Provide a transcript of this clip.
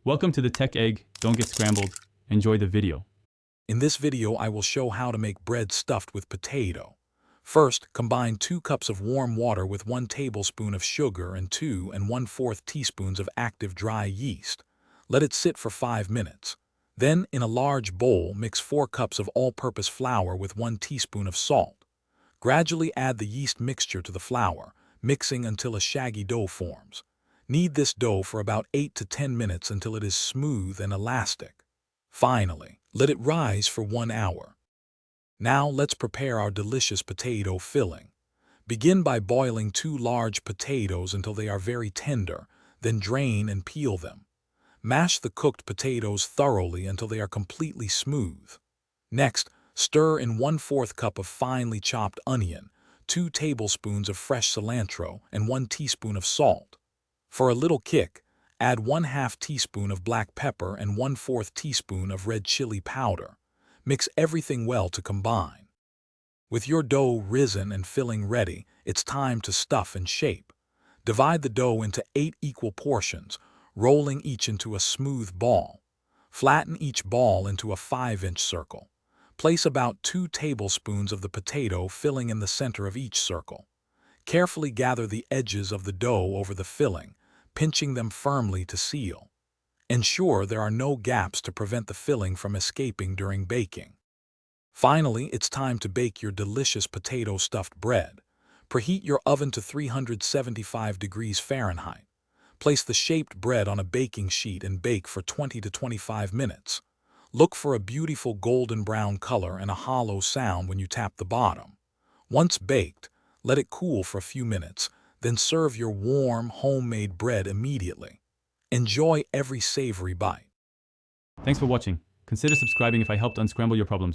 Welcome to the Tech Egg. Don't get scrambled. Enjoy the video. In this video, I will show how to make bread stuffed with potato. First, combine 2 cups of warm water with 1 tablespoon of sugar and 2 1/4 teaspoons of active dry yeast. Let it sit for 5 minutes. Then, in a large bowl, mix 4 cups of all-purpose flour with 1 teaspoon of salt. Gradually add the yeast mixture to the flour, mixing until a shaggy dough forms. Knead this dough for about 8 to 10 minutes until it is smooth and elastic. Finally, let it rise for 1 hour. Now let's prepare our delicious potato filling. Begin by boiling 2 large potatoes until they are very tender, then drain and peel them. Mash the cooked potatoes thoroughly until they are completely smooth. Next, stir in 1/4 cup of finely chopped onion, 2 tablespoons of fresh cilantro, and 1 teaspoon of salt. For a little kick, add 1/2 teaspoon of black pepper and 1/4 teaspoon of red chili powder. Mix everything well to combine. With your dough risen and filling ready, it's time to stuff and shape. Divide the dough into 8 equal portions, rolling each into a smooth ball. Flatten each ball into a 5-inch circle. Place about 2 tablespoons of the potato filling in the center of each circle. Carefully gather the edges of the dough over the filling, pinching them firmly to seal. Ensure there are no gaps to prevent the filling from escaping during baking. Finally, it's time to bake your delicious potato stuffed bread. Preheat your oven to 375 degrees Fahrenheit. Place the shaped bread on a baking sheet and bake for 20 to 25 minutes. Look for a beautiful golden brown color and a hollow sound when you tap the bottom. Once baked, let it cool for a few minutes, then serve your warm, homemade bread immediately. Enjoy every savory bite. Thanks for watching. Consider subscribing if I helped unscramble your problems.